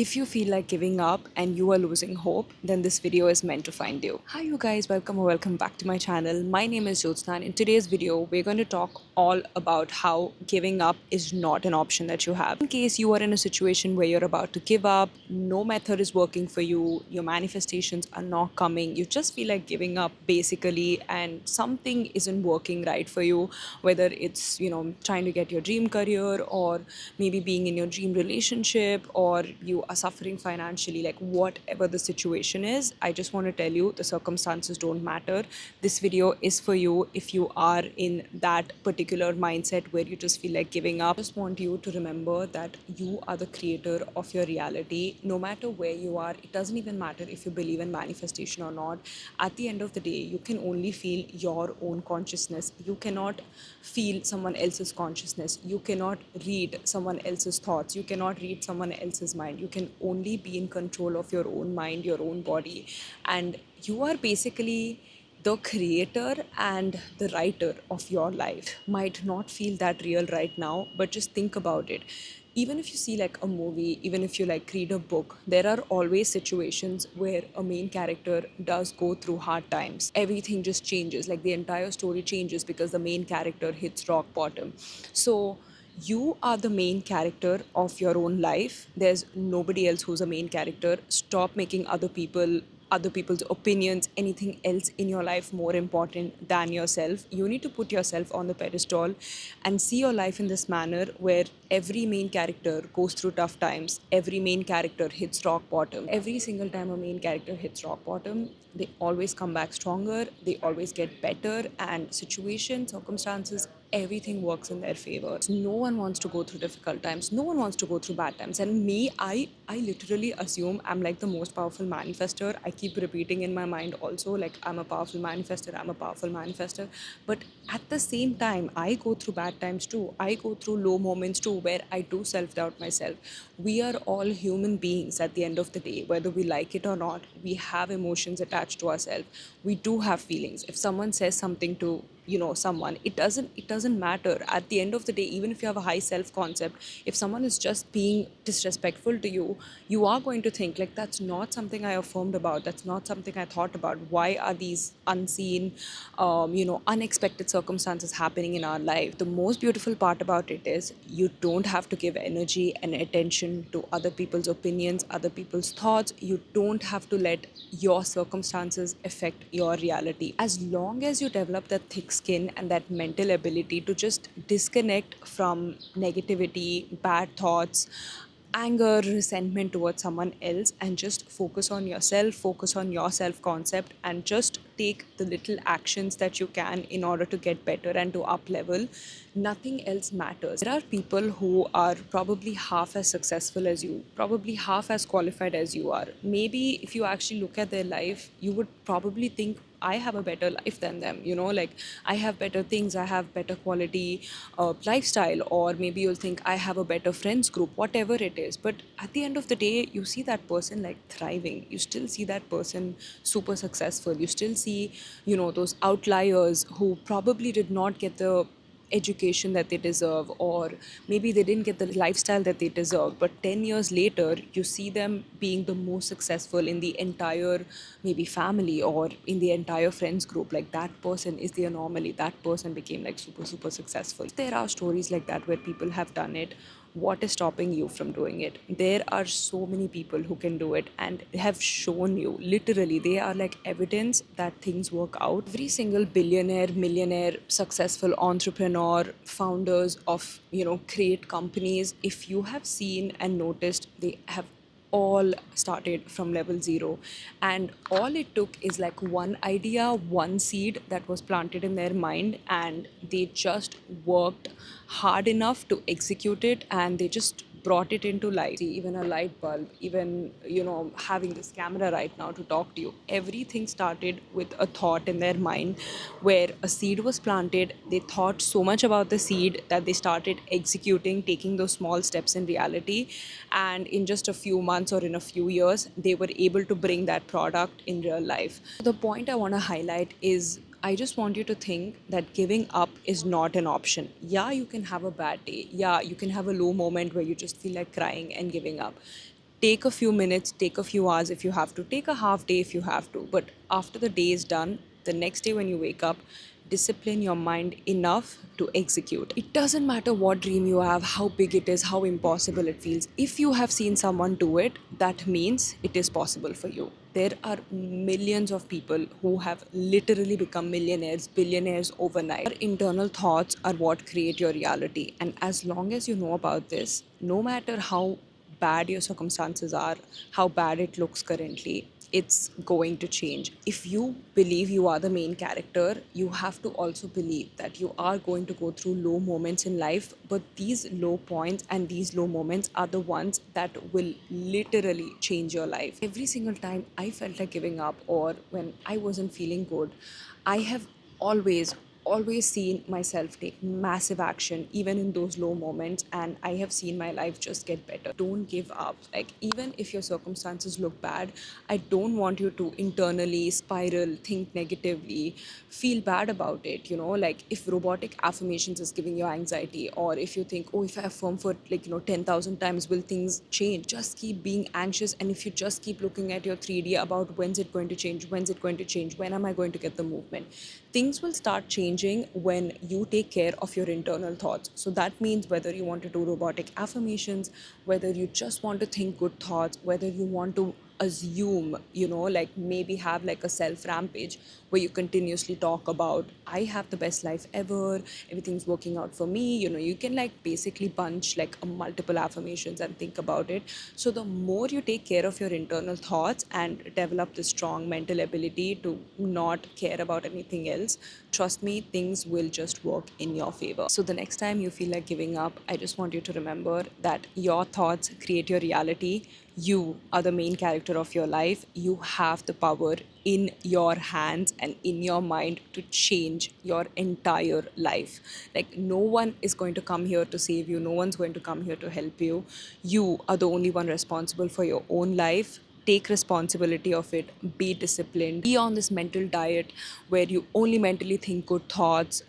If you feel like giving up and you are losing hope, then this video is meant to find you. Hi you guys, welcome or welcome back to my channel. My name is Jyotsna and in today's video, we're going to talk all about how giving up is not an option that you have. In case you are in a situation where you're about to give up, no method is working for you, your manifestations are not coming, you just feel like giving up basically and something isn't working right for you, whether it's, trying to get your dream career or maybe being in your dream relationship or you are suffering financially, like whatever the situation is, I just want to tell you the circumstances don't matter. This video is for you if you are in that particular mindset where you just feel like giving up. I just want you to remember that you are the creator of your reality. No matter where you are, it doesn't even matter if you believe in manifestation or not. At the end of the day, you can only feel your own consciousness. You cannot feel someone else's consciousness. You cannot read someone else's thoughts. You cannot read someone else's mind. You can only be in control of your own mind, your own body. And you are basically the creator and the writer of your life. Might not feel that real right now, but just think about it. Even if you see like a movie, even if you like read a book, there are always situations where a main character does go through hard times. Everything just changes, like the entire story changes because the main character hits rock bottom. So you are the main character of your own life. There's nobody else who's a main character. Stop making other people's opinions, anything else in your life more important than yourself. You need to put yourself on the pedestal and see your life in this manner where every main character goes through tough times. Every main character hits rock bottom. Every single time a main character hits rock bottom, they always come back stronger, they always get better, and situations, circumstances, everything works in their favor. No one wants to go through difficult times. No one wants to go through bad times. And me, I literally assume I'm like the most powerful manifester. I keep repeating in my mind also, like, I'm a powerful manifester, I'm a powerful manifester. But at the same time, I go through bad times too. I go through low moments too where I do self-doubt myself. We are all human beings at the end of the day, whether we like it or not. We have emotions attached to ourselves. We do have feelings. If someone says something to someone, it doesn't matter. At the end of the day, even if you have a high self concept, if someone is just being disrespectful to you, you are going to think like, that's not something I affirmed about, that's not something I thought about. Why are these unseen, unexpected circumstances happening in our life? The most beautiful part about it is you don't have to give energy and attention to other people's opinions, other people's thoughts. You don't have to let your circumstances affect your reality. As long as you develop that thick skin and that mental ability to just disconnect from negativity, bad thoughts, anger, resentment towards someone else, and just focus on yourself, focus on your self concept, and just take the little actions that you can in order to get better and to up level, nothing else matters. There are people who are probably half as successful as you, probably half as qualified as you are. Maybe if you actually look at their life, you would probably think, I have a better life than them, like I have better things, I have better quality lifestyle, or maybe you'll think I have a better friends group, whatever it is. But at the end of the day, you see that person like thriving, you still see that person super successful, you still see, those outliers who probably did not get the education that they deserve, or maybe they didn't get the lifestyle that they deserve, but 10 years later you see them being the most successful in the entire maybe family or in the entire friends group. Like, that person is the anomaly, that person became like super super successful. There are stories like that where people have done it. What is stopping you from doing it? There are so many people who can do it and have shown you, literally they are like evidence that things work out. Every single billionaire, millionaire, successful entrepreneur, founders of great companies, if you have seen and noticed, they have all started from level zero, and all it took is like one idea, one seed that was planted in their mind, and they just worked hard enough to execute it, and they just brought it into life. See, even a light bulb, even having this camera right now to talk to you, everything started with a thought in their mind where a seed was planted. They thought so much about the seed that they started executing, taking those small steps in reality, and in just a few months or in a few years, they were able to bring that product in real life. The point I want to highlight is, I just want you to think that giving up is not an option. Yeah, you can have a bad day. Yeah, you can have a low moment where you just feel like crying and giving up. Take a few minutes, take a few hours if you have to, take a half day if you have to. But after the day is done, the next day when you wake up, discipline your mind enough to execute. It doesn't matter what dream you have, how big it is, how impossible it feels. If you have seen someone do it, that means it is possible for you. There are millions of people who have literally become millionaires, billionaires overnight. Your internal thoughts are what create your reality. And as long as you know about this, no matter how bad your circumstances are, how bad it looks currently, it's going to change. If you believe you are the main character, you have to also believe that you are going to go through low moments in life, but these low points and these low moments are the ones that will literally change your life. Every single time I felt like giving up or when I wasn't feeling good, I have always seen myself take massive action even in those low moments, and I have seen my life just get better. Don't give up. Like, even if your circumstances look bad, I don't want you to internally spiral, think negatively, feel bad about it. Like, if robotic affirmations is giving you anxiety, or if you think, oh, if I affirm for 10,000 times, will things change? Just keep being anxious, and if you just keep looking at your 3D about when's it going to change, when am I going to get the movement, things will start changing when you take care of your internal thoughts. So that means whether you want to do robotic affirmations, whether you just want to think good thoughts, whether you want to assume, like maybe have like a self rampage where you continuously talk about, I have the best life ever, everything's working out for me. You can like basically bunch like a multiple affirmations and think about it. So the more you take care of your internal thoughts and develop the strong mental ability to not care about anything else, trust me, things will just work in your favor. So the next time you feel like giving up, I just want you to remember that your thoughts create your reality. You are the main character of your life. You have the power in your hands and in your mind to change your entire life. Like, no one is going to come here to save you, no one's going to come here to help you. You are the only one responsible for your own life. Take responsibility of it, be disciplined, be on this mental diet where you only mentally think good thoughts,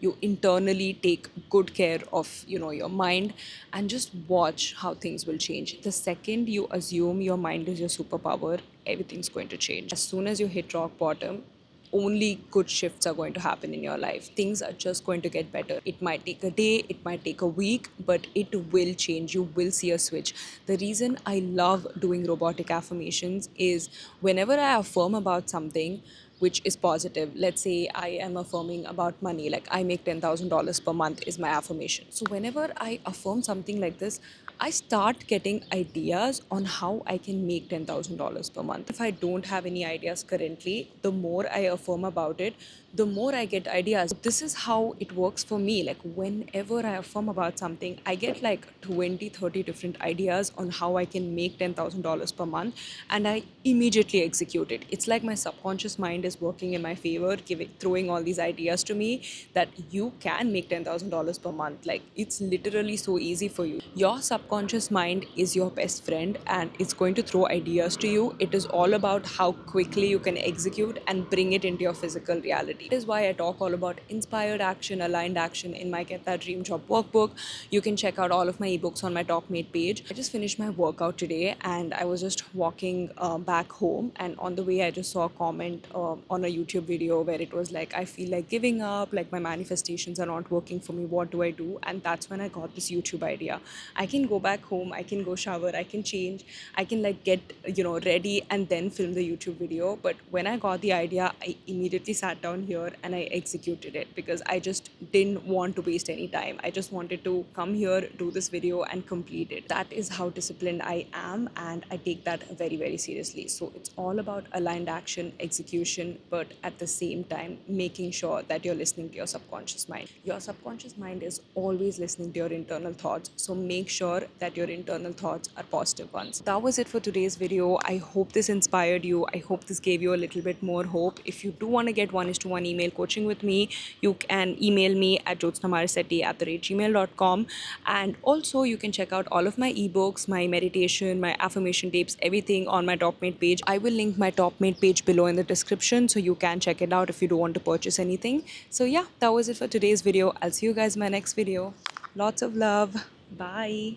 you internally take good care of your mind, and just watch how things will change. The second you assume your mind is your superpower, everything's going to change. As soon as you hit rock bottom, only good shifts are going to happen in your life. Things are just going to get better. It might take a day, it might take a week, but it will change. You will see a switch. The reason I love doing robotic affirmations is whenever I affirm about something which is positive, let's say I am affirming about money, like I make $10,000 per month is my affirmation. So whenever I affirm something like this, I start getting ideas on how I can make $10,000 per month. If I don't have any ideas currently, the more I affirm about it, the more I get ideas. This is how it works for me. Like, whenever I affirm about something, I get like 20, 30 different ideas on how I can make $10,000 per month, and I immediately execute it. It's like my subconscious mind is working in my favor, throwing all these ideas to me that you can make $10,000 per month. Like, it's literally so easy for you. Your subconscious mind is your best friend and it's going to throw ideas to you. It is all about how quickly you can execute and bring it into your physical reality. That is why I talk all about inspired action, aligned action in my Get That Dream Job workbook. You can check out all of my ebooks on my Top Mate page. I just finished my workout today and I was just walking back home, and on the way I just saw a comment on a YouTube video where it was like, I feel like giving up, like my manifestations are not working for me, what do I do? And that's when I got this YouTube idea. I can go back home, I can go shower, I can change, I can like get ready and then film the YouTube video. But when I got the idea, I immediately sat down here and I executed it because I just didn't want to waste any time. I just wanted to come here, do this video and complete it. That is how disciplined I am, and I take that very, very seriously. So it's all about aligned action, execution, but at the same time making sure that you're listening to your subconscious mind. Your subconscious mind is always listening to your internal thoughts, so make sure that your internal thoughts are positive ones. That was it for today's video. I hope this inspired you. I hope this gave you a little bit more hope. If you do want to get 1:1 email coaching with me, you can email me at jyotsnamarisetti@gmail.com. And also you can check out all of my ebooks, my meditation, my affirmation tapes, everything on my TopMate page. I will link my TopMate page below in the description, so you can check it out if you don't want to purchase anything. So yeah, that was it for today's video. I'll see you guys in my next video. Lots of love. Bye.